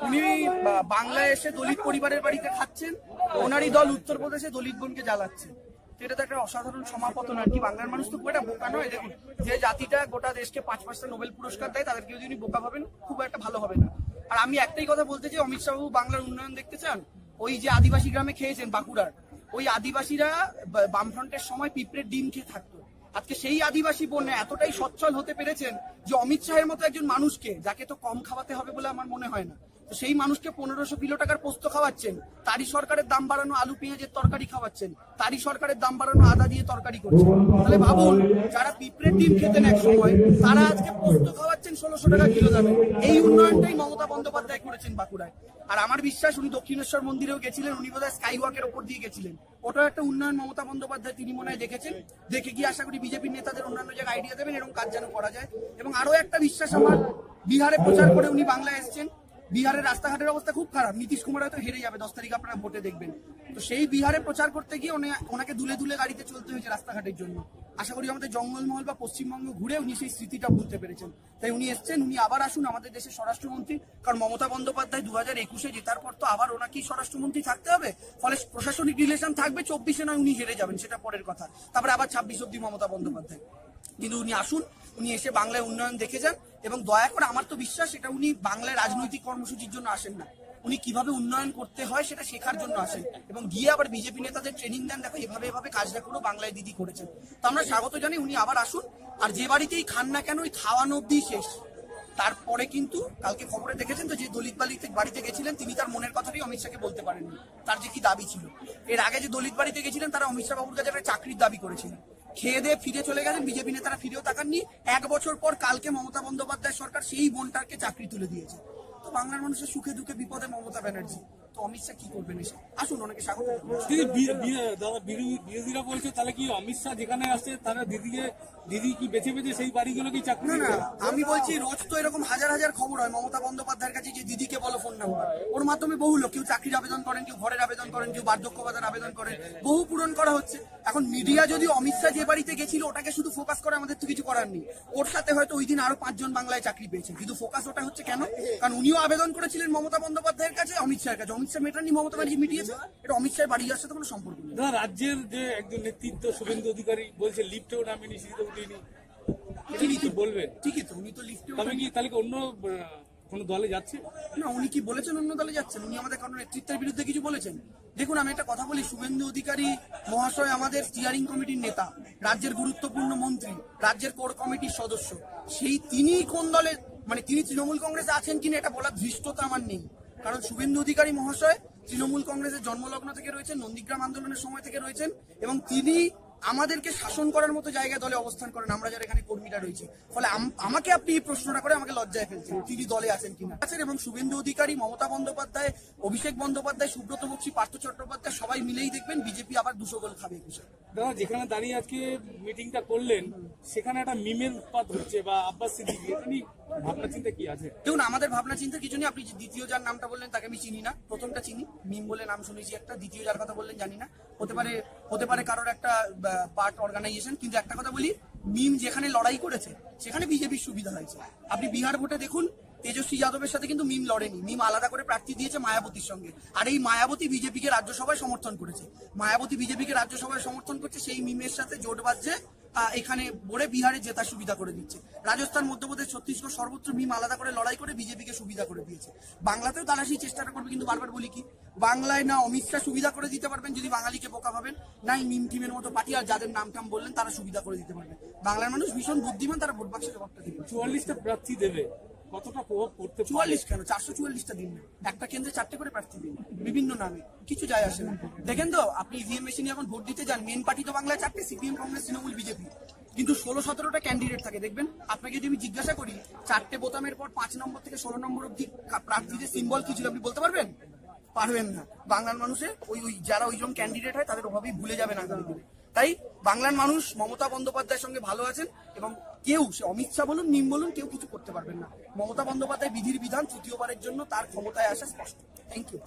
উনি বাংলায় এসে দলিত পরিবারের বাড়িতে খাচ্ছেন, ওনারই দল উত্তরপ্রদেশে দলিত বোনকে জ্বালাচ্ছে। এটা তো একটা অসাধারণ সমাপতন আর কি। বাংলার মানুষ তো খুব একটা বোকা নয়। দেখুন, যে জাতিটা গোটা দেশকে 5 নোবেল পুরস্কার দেয়, তাদেরকে যদি উনি বোকা ভাবেন খুব একটা ভালো হবে না। আর আমি একটাই কথা বলতে চাই, অমিত শাহ বাবু বাংলার উন্নয়ন দেখতে চান? ওই যে আদিবাসী গ্রামে খেয়েছেন বাঁকুড়ার, ওই আদিবাসীরা বামফ্রন্টের সময় পিঁপড়ের ডিম খেয়ে থাকতো। আজকে সেই আদিবাসী বন্যা এতটাই সচ্ছল হতে পেরেছেন যে অমিত শাহের মতো একজন মানুষকে, যাকে তো কম খাওয়াতে হবে বলে আমার মনে হয় না, তো সেই মানুষকে 1500 কিলো টাকার পোস্ত খাওয়াচ্ছেন, তারই সরকারের দাম বাড়ানো আলু পেঁয়াজের তরকারি খাওয়াচ্ছেন, তারই সরকারের দাম বাড়ানো আদা দিয়ে তরকারি করছেন। তাহলে ভাবুন, যারা পিঁপড়ের ডিম খেতেন এক সময়, তারা আজকে পোস্ত খাওয়াচ্ছেন 1600 টাকা কিলো দামে। এই উন্নয়নটাই মমতা বন্দ্যোপাধ্যায় করেছেন বাঁকুড়ায়। আর আমার বিশ্বাস উনি দক্ষিণেশ্বর মন্দিরেও গেছিলেন, উনি বোধহয় স্কাই ওয়াকের ওপর দিয়ে গেছিলেন। ওটাও একটা উন্নয়ন মমতা বন্দ্যোপাধ্যায় তিনি মনে হয় দেখেছেন। দেখে গিয়ে আশা করি বিজেপির নেতাদের অন্যান্য জায়গায় আইডিয়া দেবেন এরকম কাজ যেন করা যায়। এবং আরো একটা বিশ্বাস আমার, বিহারে প্রচার করে উনি বাংলায় এসেছেন। বিহারের রাস্তাঘাটের অবস্থা খুব খারাপ, নীতিশ কুমার হয়তো হেরে যাবে 10 তারিখ, আপনারা ভোটে দেখবেন। তো সেই বিহারে প্রচার করতে গিয়ে ওনাকে দুলে দুলে গাড়িতে চলতে হয়েছে রাস্তাঘাটের জন্য। আশা করি আমাদের জঙ্গলমহল বা পশ্চিমবঙ্গ ঘুরে উনি সেই স্মৃতিটা ভুলতে পেরেছেন। তাই উনি এসছেন, উনি আবার আসুন আমাদের দেশের স্বরাষ্ট্রমন্ত্রী। কারণ মমতা বন্দ্যোপাধ্যায় 2021-এ জেতার পর তো আবার ওনাকেই স্বরাষ্ট্রমন্ত্রী থাকতে হবে। ফলে প্রশাসনিক রিলেশন থাকবে, 24-এ নয় উনি হেরে যাবেন, সেটা পরের কথা। তারপরে আবার 26 অব্দি মমতা বন্দ্যোপাধ্যায়। কিন্তু উনি আসুন, উনি এসে বাংলায় উন্নয়ন দেখে যান। এবং দয়া করে, আমার তো বিশ্বাস এটা উনি বাংলায় রাজনৈতিক কর্মসূচির জন্য আসেন না, উনি কিভাবে উন্নয়ন করতে হয় সেটা শেখার জন্য আসেন এবং গিয়ে আবার বিজেপি নেতাদের ট্রেনিং দেন, দেখো এভাবে এভাবে কাজটা করো, বাংলায় দিদি করেছেন। তো আমরা স্বাগত জানাই, উনি আবার আসুন। আর যে বাড়িতেই খান না কেন, ওই খাওয়ানো অব্দি শেষ। তারপরে কিন্তু কালকে খবরে দেখেছেন তো, যে দলিত বাড়িতে গেছিলেন তিনি তার মনের কথাটাই অমিত শাহকে বলতে পারেননি, তার যে কি দাবি ছিল। এর আগে যে দলিত বাড়িতে গেছিলেন, তারা অমিত শাহ বাবুর কাছে একটা চাকরির দাবি করেছিলেন। খেয়ে দিয়ে ফিরে চলে গেছেন, বিজেপি নেতারা ফিরেও তাকাননি। 1 বছর পর কালকে মমতা বন্দ্যোপাধ্যায় সরকার সেই বোনটাকে চাকরি তুলে দিয়েছে। তো বাংলার মানুষের সুখে দুঃখে বিপদে মমতা ব্যানার্জি। তো অমিত শাহ কি করবেন এসে? আসুন, অনেকে স্বাগত। দাদা, বিরোধীরা বলছে তাহলে কি অমিত শাহ যেখানে আসছে তারা দিদি কি বেছে বেছে সেই বাড়িগুলো কি চাকরি? না, আমি বলছি রোজ তো এরকম হাজার হাজার খবর হয় মমতা বন্দ্যোপাধ্যায়ের কাছে, যে দিদিকে বলো ফোন নাম্বার। ওর মাধ্যমে বহু লোক, কেউ চাকরির আবেদন করেন, কেউ ঘরের আবেদন করেন, কেউ বার্ধক্য ভাতার আবেদন করেন, বহু পূরণ করা হচ্ছে। এখন মিডিয়া যদি অমিত শাহ যে বাড়িতে গেছিল ওটাকে শুধু ফোকাস করে, আমাদের তো কিছু করার নেই। ওর সাথে হয়তো ওই দিন আরো 5 জন বাংলায় চাকরি পেয়েছেন, কিন্তু ফোকাস ওটা হচ্ছে কেন? কারণ উনিও আবেদন করেছিলেন মমতা বন্দ্যোপাধ্যায়ের কাছে, অমিত শাহের কাছে। অমিত শাহ মেটাননি, মমতা ব্যানার্জি মিটিয়েছে। এটা অমিত শাহের বাড়ি যাওয়ার সাথে কোনো সম্পর্ক নেই। রাজ্যের যে একজন নেতৃত্ব শুভেন্দু অধিকারী বলছে লিফটেও নামেনি, সিঁড়িতে উঠিনি, কি বলবেন? ঠিকই তো, উনি তো লিফটে, তবে কি তাহলে অন্য কোন দলে যাচ্ছে না? উনি কি বলেছেন অন্য দলে যাচ্ছেন? উনি আমাদের কারণ নেতৃত্বের বিরুদ্ধে কিছু বলেছেন? দেখুন, আমি একটা কথা বলি, শুভেন্দু অধিকারী মহাশয় আমাদের স্টিয়ারিং কমিটির নেতা, রাজ্যের গুরুত্বপূর্ণ মন্ত্রী, রাজ্যের কোর কমিটির সদস্য। তিনি কোন দলে, মানে তিনি তৃণমূল কংগ্রেসে আছেন কিনা এটা বলার ধৃষ্টতা আমার নেই। কারণ শুভেন্দু অধিকারী মহাশয় তৃণমূল কংগ্রেসের জন্মলগ্ন থেকে রয়েছেন, নন্দীগ্রাম আন্দোলনের সময় থেকে রয়েছেন, এবং তিনি আমাদেরকে শাসন করার মতো জায়গায় দলে অবস্থান করেন, আমরা যারা এখানে কর্মীরা রয়েছে। ফলে আমাকে আপনি এই প্রশ্নটা করে আমাকে লজ্জায় ফেলছেন, তিনি দলে আছেন কিনা আছেন। এবং শুভেন্দু অধিকারী, মমতা বন্দ্যোপাধ্যায়, অভিষেক বন্দ্যোপাধ্যায়, সুব্রত বক্সী, পার্থ চট্টোপাধ্যায় সবাই মিলেই দেখবেন বিজেপি আবার 200 গোল খাবে। দাদা, যেখানে দাঁড়িয়ে আজকে মিটিংটা করলেন সেখানে একটা মিমের উৎপাত হচ্ছে, বা আব্বাস সিদ্দিকী, এটা নিয়ে ভাবনা চিন্তা কি আছে? দেখুন, আমাদের ভাবনা চিন্তা কিছু নেই। আপনি দ্বিতীয় যার নামটা বললেন তাকে আমি চিনি না, প্রথমটা চিনি, মিম বলে নাম শুনেছি একটা। দ্বিতীয় যার কথা বললেন জানি না, হতে পারে কারোর একটা পার্ট অর্গানাইজেশন। কিন্তু একটা কথা বলি, মিম যেখানে লড়াই করেছে সেখানে বিজেপির সুবিধা হয়েছে। আপনি বিহার ভোটে দেখুন, তেজস্বী যাদবের সাথে কিন্তু মিম লড়েনি, মিম আলাদা করে প্রার্থী দিয়েছে মায়াবতীর সঙ্গে। আর এই মায়াবতী বিজেপিকে রাজ্যসভায় সমর্থন করেছে, মায়াবতী বিজেপিকে রাজ্যসভায় সমর্থন করছে, সেই মিমের সাথে জোট বাজছে, এখানে বলে বিহারে জেতার সুবিধা করে দিচ্ছে। রাজস্থান, মধ্যপ্রদেশ, ছত্তিশগড় সর্বত্র মিম আলাদা করে লড়াই করে বিজেপিকে সুবিধা করে দিয়েছে। বাংলাতেও তারা সেই চেষ্টাটা করবে, কিন্তু বারবার বলি কি, বাংলায় না অমিত শাহ সুবিধা করে দিতে পারবেন যদি বাঙালিকে বোকা ভাবেন, না এই মিম টিমের মতো পার্টি আর যাদের নাম টাম বললেন তারা সুবিধা করে দিতে পারবে। বাংলার মানুষ ভীষণ বুদ্ধিমান, তারা ভোট বাক্সে জবাবটা দিবে। 44টা প্রার্থী দেবে, কতটা প্রভাব পড়তে? 44 কেন, 444টা দিন না, একটা কেন্দ্রে 4টে করে প্রার্থী দিন, বিভিন্ন নামে, কিছু যায় আসে না। দেখেন তো, আপনি ইভিএম মেশিনে এখন ভোট দিতে যান, মেন পার্টি তো বাংলায় 4টে, সিপিএম, কংগ্রেস, তৃণমূল, বিজেপি, কিন্তু 16-17টা ক্যান্ডিডেট থাকে। দেখবেন, আপনাকে যদি আমি জিজ্ঞাসা করি 4টে বোতামের পর 5 নম্বর থেকে 16 নম্বর অব্দি প্রার্থীদের সিম্বল কি ছিল, আপনি বলতে পারবেন? পারবেন না। বাংলার মানুষের ওই যারা ওইজন ক্যান্ডিডেট হয় তাদের অভাবেই ভুলে যাবেন আগামী দিনে। তাই বাংলার মানুষ মমতা বন্দ্যোপাধ্যায়ের সঙ্গে ভালো আছেন, এবং কেউ, সে অমিত শাহ বলুন, মিম বলুন, কেউ কিছু করতে পারবেন না। মমতা বন্দ্যোপাধ্যায় বিধির বিধান, তৃতীয়বারের জন্য তার ক্ষমতায় আসা স্পষ্ট। Thank you.